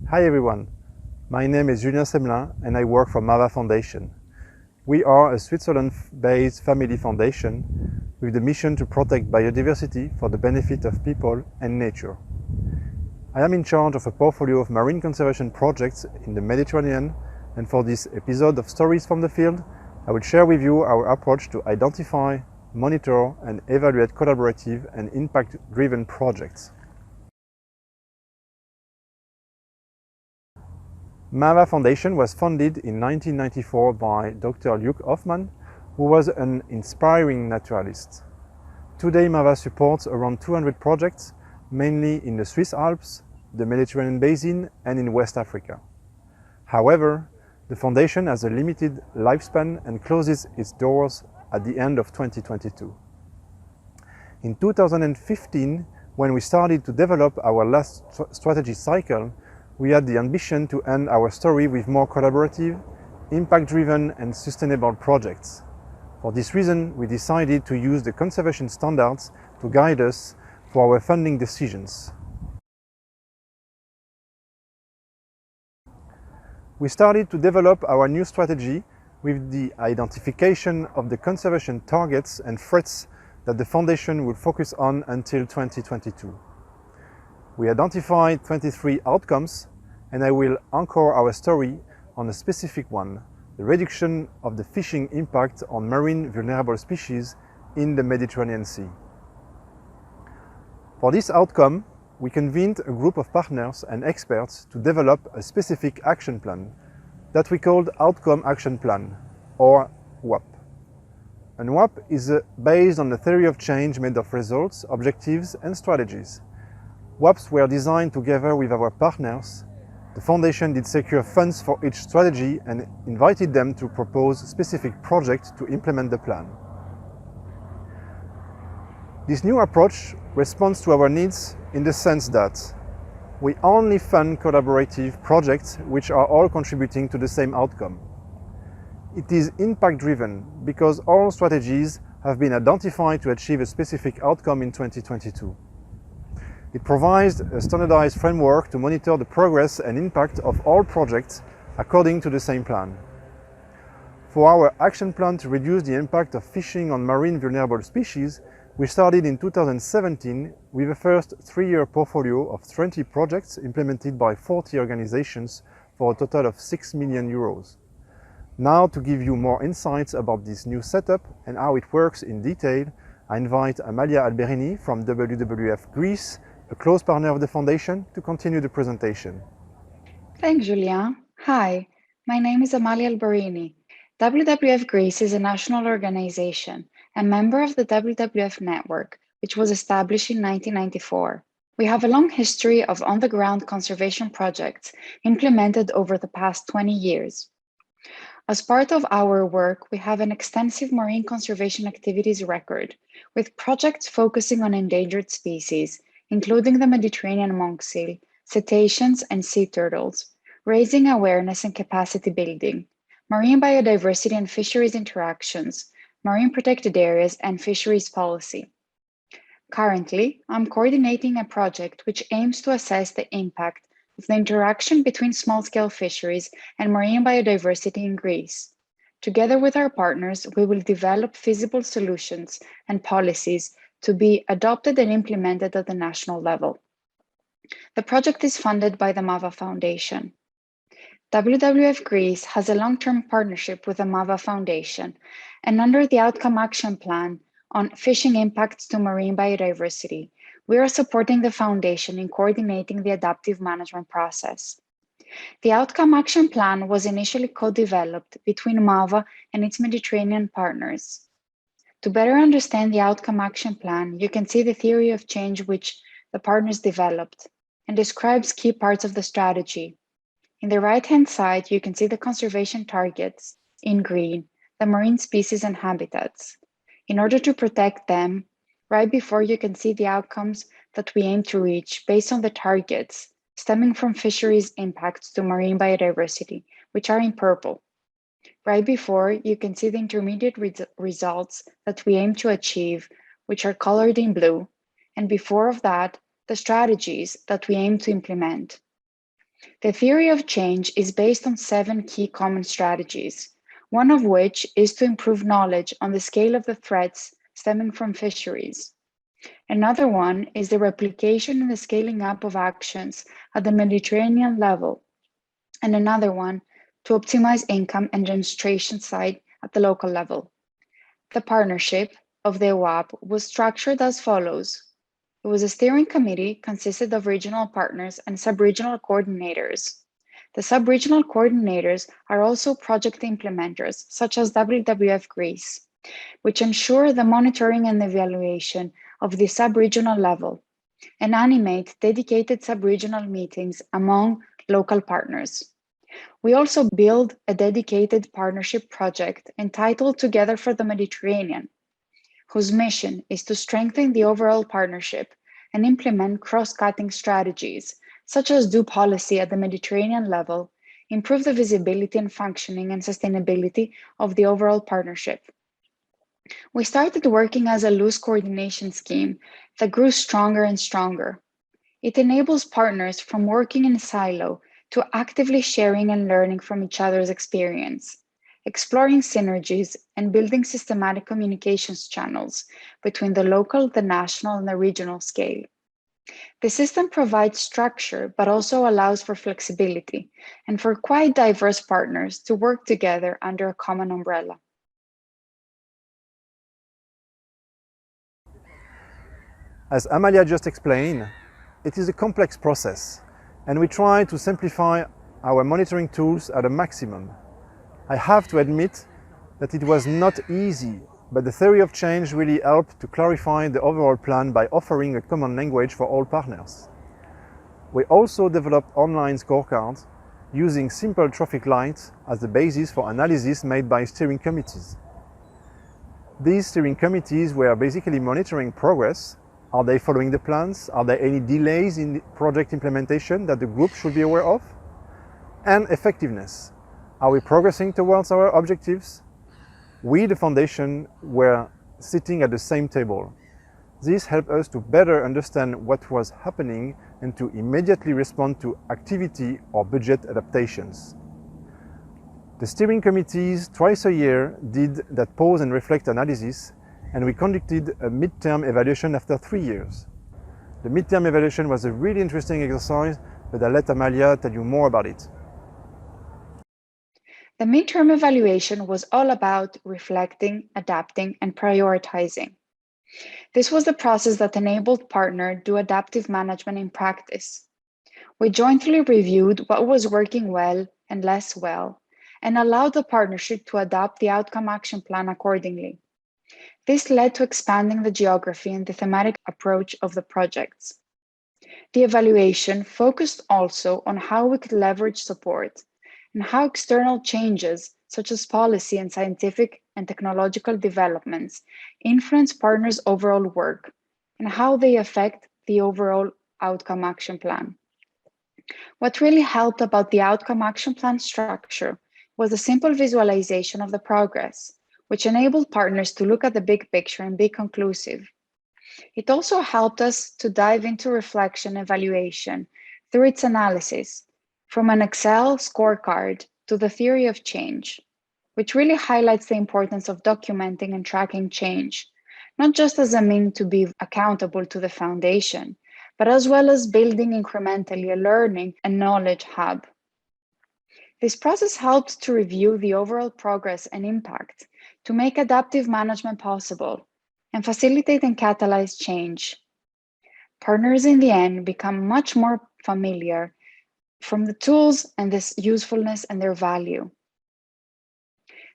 Hi everyone, my name is Julien Semelin and I work for MAVA Foundation. We are a Switzerland-based family foundation with the mission to protect biodiversity for the benefit of people and nature. I am in charge of a portfolio of marine conservation projects in the Mediterranean, and for this episode of Stories from the Field, I will share with you our approach to identify, monitor and evaluate collaborative and impact-driven projects. MAVA Foundation was founded in 1994 by Dr. Luc Hoffmann, who was an inspiring naturalist. Today MAVA supports around 200 projects, mainly in the Swiss Alps, the Mediterranean Basin and in West Africa. However, the foundation has a limited lifespan and closes its doors at the end of 2022. In 2015, when we started to develop our last strategy cycle, we had the ambition to end our story with more collaborative, impact-driven and sustainable projects. For this reason, we decided to use the conservation standards to guide us for our funding decisions. We started to develop our new strategy with the identification of the conservation targets and threats that the Foundation will focus on until 2022. We identified 23 outcomes, and I will anchor our story on a specific one, the reduction of the fishing impact on marine vulnerable species in the Mediterranean Sea. For this outcome, we convened a group of partners and experts to develop a specific action plan that we called Outcome Action Plan, or WAP. And WAP is based on the theory of change made of results, objectives and strategies. WAPs were designed together with our partners. The Foundation did secure funds for each strategy and invited them to propose specific projects to implement the plan. This new approach responds to our needs in the sense that we only fund collaborative projects which are all contributing to the same outcome. It is impact-driven because all strategies have been identified to achieve a specific outcome in 2022. It provides a standardized framework to monitor the progress and impact of all projects according to the same plan. For our action plan to reduce the impact of fishing on marine vulnerable species, we started in 2017 with a first 3-year portfolio of 20 projects implemented by 40 organizations for a total of 6 million euros. Now, to give you more insights about this new setup and how it works in detail, I invite Amalia Alberini from WWF Greece, a close partner of the Foundation, to continue the presentation. Thanks, Julien. Hi, my name is Amalia Alberini. WWF Greece is a national organization, a member of the WWF network, which was established in 1994. We have a long history of on-the-ground conservation projects implemented over the past 20 years. As part of our work, we have an extensive marine conservation activities record, with projects focusing on endangered species, including the Mediterranean monk seal, cetaceans and sea turtles, raising awareness and capacity building, marine biodiversity and fisheries interactions, marine protected areas and fisheries policy. Currently, I'm coordinating a project which aims to assess the impact of the interaction between small-scale fisheries and marine biodiversity in Greece. Together with our partners, we will develop feasible solutions and policies to be adopted and implemented at the national level. The project is funded by the MAVA Foundation. WWF Greece has a long-term partnership with the MAVA Foundation, and under the Outcome Action Plan on fishing impacts to marine biodiversity, we are supporting the Foundation in coordinating the adaptive management process. The Outcome Action Plan was initially co-developed between MAVA and its Mediterranean partners. To better understand the Outcome Action Plan, you can see the theory of change which the partners developed and describes key parts of the strategy. In the right-hand side, you can see the conservation targets in green, the marine species and habitats. In order to protect them, right before you can see the outcomes that we aim to reach based on the targets stemming from fisheries impacts to marine biodiversity, which are in purple. Right before, you can see the intermediate results that we aim to achieve, which are colored in blue, and before of that, the strategies that we aim to implement. The theory of change is based on 7 key common strategies, one of which is to improve knowledge on the scale of the threats stemming from fisheries. Another one is the replication and the scaling up of actions at the Mediterranean level, and another one to optimize income and demonstration side at the local level. The partnership of the OAP was structured as follows. It was a steering committee consisted of regional partners and sub-regional coordinators. The sub-regional coordinators are also project implementers, such as WWF Greece, which ensure the monitoring and evaluation of the sub-regional level and animate dedicated sub-regional meetings among local partners. We also build a dedicated partnership project entitled Together for the Mediterranean, whose mission is to strengthen the overall partnership and implement cross-cutting strategies, such as do policy at the Mediterranean level, improve the visibility and functioning and sustainability of the overall partnership. We started working as a loose coordination scheme that grew stronger and stronger. It enables partners from working in silo to actively sharing and learning from each other's experience, exploring synergies and building systematic communications channels between the local, the national, and the regional scale. The system provides structure, but also allows for flexibility and for quite diverse partners to work together under a common umbrella. As Amalia just explained, it is a complex process, and we try to simplify our monitoring tools at a maximum. I have to admit that it was not easy, but the theory of change really helped to clarify the overall plan by offering a common language for all partners. We also developed online scorecards using simple traffic lights as the basis for analysis made by steering committees. These steering committees were basically monitoring progress. Are they following the plans? Are there any delays in the project implementation that the group should be aware of? And effectiveness. Are we progressing towards our objectives? We, the foundation, were sitting at the same table. This helped us to better understand what was happening and to immediately respond to activity or budget adaptations. The steering committees twice a year did that pause and reflect analysis, and we conducted a midterm evaluation after 3 years. The midterm evaluation was a really interesting exercise, but I'll let Amalia tell you more about it. The midterm evaluation was all about reflecting, adapting, and prioritizing. This was the process that enabled partners to do adaptive management in practice. We jointly reviewed what was working well and less well, and allowed the partnership to adapt the outcome action plan accordingly. This led to expanding the geography and the thematic approach of the projects. The evaluation focused also on how we could leverage support and how external changes, such as policy and scientific and technological developments, influence partners' overall work and how they affect the overall outcome action plan. What really helped about the outcome action plan structure was the simple visualization of the progress, which enabled partners to look at the big picture and be conclusive. It also helped us to dive into reflection evaluation through its analysis, from an Excel scorecard to the theory of change, which really highlights the importance of documenting and tracking change, not just as a means to be accountable to the foundation, but as well as building incrementally a learning and knowledge hub. This process helped to review the overall progress and impact, to make adaptive management possible, and facilitate and catalyze change. Partners in the end become much more familiar from the tools and this usefulness and their value.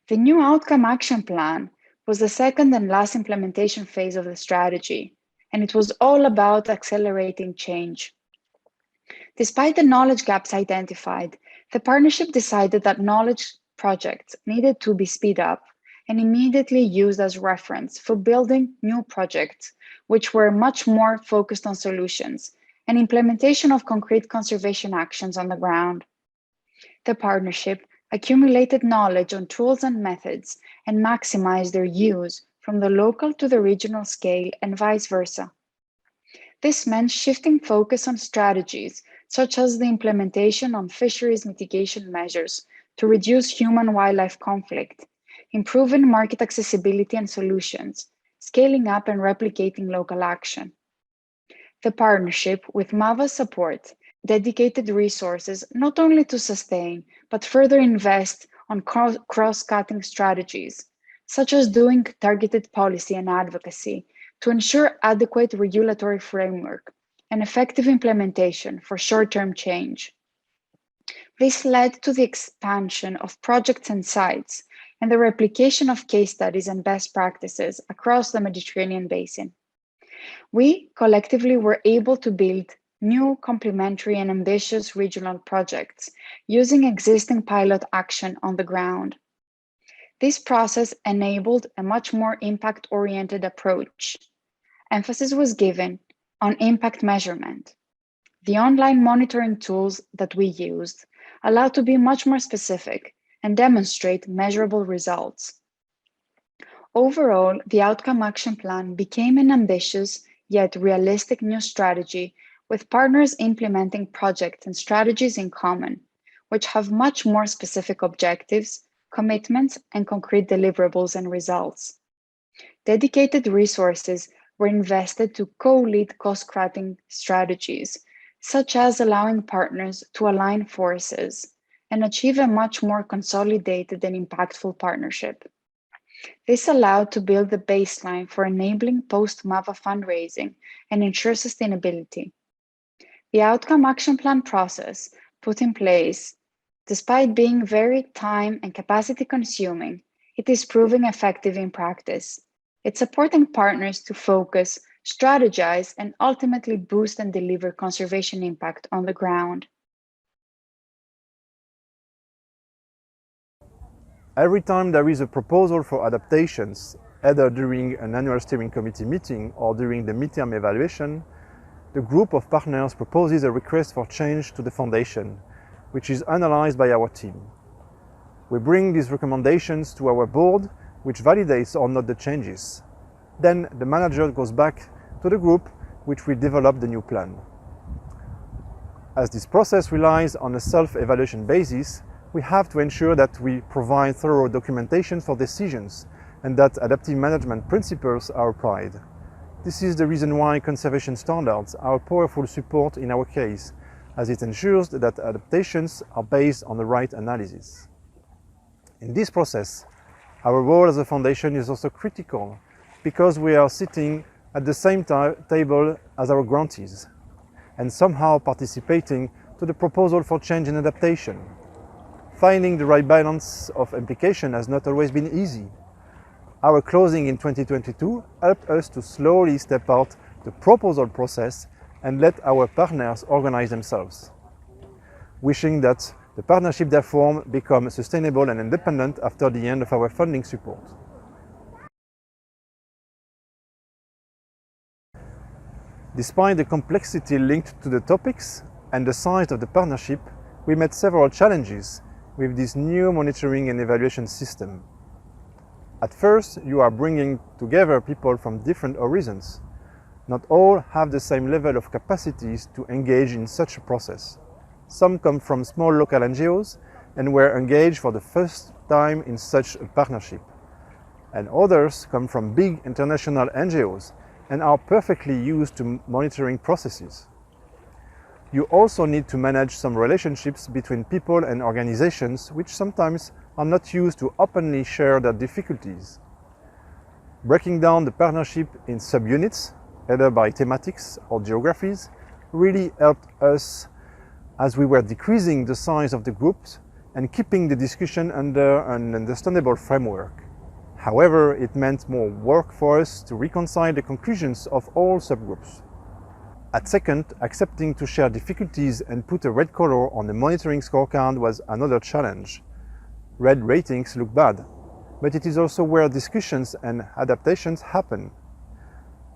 The new outcome action plan was the second and last implementation phase of the strategy, and it was all about accelerating change. Despite the knowledge gaps identified, the partnership decided that knowledge projects needed to be speed up and immediately used as reference for building new projects, which were much more focused on solutions and implementation of concrete conservation actions on the ground. The partnership accumulated knowledge on tools and methods and maximized their use from the local to the regional scale and vice versa. This meant shifting focus on strategies such as the implementation on fisheries mitigation measures to reduce human-wildlife conflict, improving market accessibility and solutions, scaling up and replicating local action. The partnership, with MAVA's support, dedicated resources not only to sustain, but further invest on cross-cutting strategies, such as doing targeted policy and advocacy to ensure adequate regulatory framework and effective implementation for short-term change. This led to the expansion of projects and sites and the replication of case studies and best practices across the Mediterranean basin. We collectively were able to build new complementary and ambitious regional projects using existing pilot action on the ground. This process enabled a much more impact-oriented approach. Emphasis was given on impact measurement. The online monitoring tools that we used allowed to be much more specific and demonstrate measurable results. Overall, the Outcome Action Plan became an ambitious yet realistic new strategy with partners implementing projects and strategies in common, which have much more specific objectives, commitments, and concrete deliverables and results. Dedicated resources were invested to co-lead cost-cutting strategies, such as allowing partners to align forces and achieve a much more consolidated and impactful partnership. This allowed to build the baseline for enabling post-MAVA fundraising and ensure sustainability. The Outcome Action Plan process put in place, despite being very time and capacity consuming, it is proving effective in practice. It's supporting partners to focus, strategize, and ultimately boost and deliver conservation impact on the ground. Every time there is a proposal for adaptations, either during an annual steering committee meeting or during the midterm evaluation, the group of partners proposes a request for change to the foundation, which is analyzed by our team. We bring these recommendations to our board, which validates or not the changes. Then the manager goes back to the group, which will develop the new plan. As this process relies on a self-evaluation basis, we have to ensure that we provide thorough documentation for decisions and that adaptive management principles are applied. This is the reason why conservation standards are a powerful support in our case, as it ensures that adaptations are based on the right analysis. In this process, our role as a foundation is also critical because we are sitting at the same table as our grantees and somehow participating to the proposal for change and adaptation. Finding the right balance of implication has not always been easy. Our closing in 2022 helped us to slowly step out the proposal process and let our partners organize themselves. Wishing that the partnership they form become sustainable and independent after the end of our funding support. Despite the complexity linked to the topics and the size of the partnership, we met several challenges with this new monitoring and evaluation system. At first, you are bringing together people from different horizons. Not all have the same level of capacities to engage in such a process. Some come from small local NGOs and were engaged for the first time in such a partnership. And others come from big international NGOs and are perfectly used to monitoring processes. You also need to manage some relationships between people and organizations which sometimes are not used to openly share their difficulties. Breaking down the partnership in subunits, either by thematics or geographies, really helped us as we were decreasing the size of the groups and keeping the discussion under an understandable framework. However, it meant more work for us to reconcile the conclusions of all subgroups. At second, accepting to share difficulties and put a red color on the monitoring scorecard was another challenge. Red ratings look bad, but it is also where discussions and adaptations happen.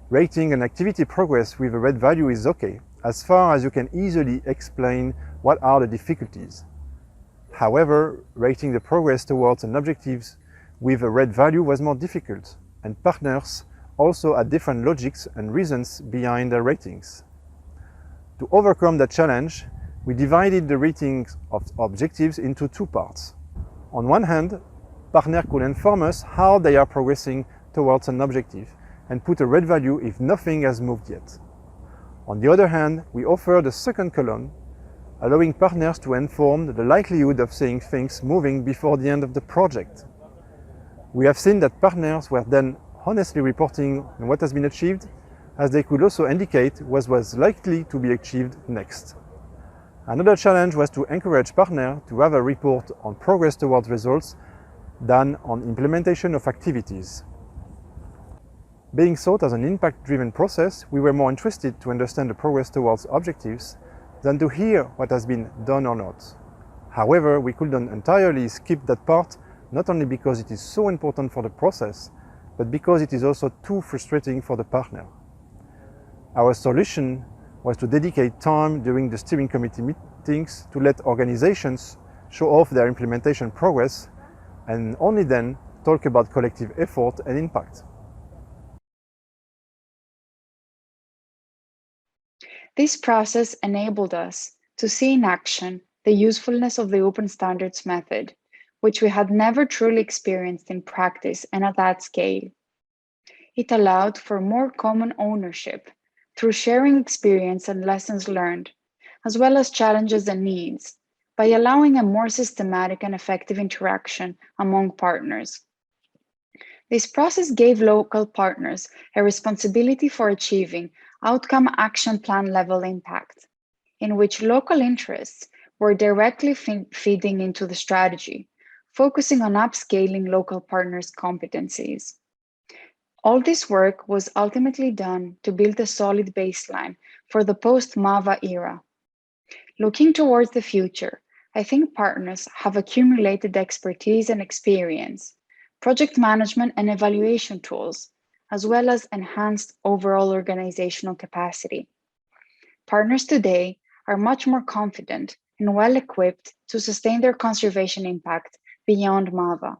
Rating an activity progress with a red value is okay, as far as you can easily explain what are the difficulties. However, rating the progress towards an objective with a red value was more difficult, and partners also had different logics and reasons behind their ratings. To overcome that challenge, we divided the ratings of objectives into two parts. On one hand, partners could inform us how they are progressing towards an objective and put a red value if nothing has moved yet. On the other hand, we offered a second column, allowing partners to inform the likelihood of seeing things moving before the end of the project. We have seen that partners were then honestly reporting on what has been achieved, as they could also indicate what was likely to be achieved next. Another challenge was to encourage partners to have a report on progress towards results than on implementation of activities. Being thought as an impact-driven process, we were more interested to understand the progress towards objectives than to hear what has been done or not. However, we couldn't entirely skip that part, not only because it is so important for the process, but because it is also too frustrating for the partner. Our solution was to dedicate time during the steering committee meetings to let organizations show off their implementation progress and only then talk about collective effort and impact. This process enabled us to see in action the usefulness of the open standards method, which we had never truly experienced in practice and at that scale. It allowed for more common ownership through sharing experience and lessons learned, as well as challenges and needs, by allowing a more systematic and effective interaction among partners. This process gave local partners a responsibility for achieving outcome action plan level impact, in which local interests were directly feeding into the strategy, focusing on upscaling local partners' competencies. All this work was ultimately done to build a solid baseline for the post-MAVA era. Looking towards the future, I think partners have accumulated expertise and experience, project management and evaluation tools, as well as enhanced overall organizational capacity. Partners today are much more confident and well-equipped to sustain their conservation impact beyond MAVA.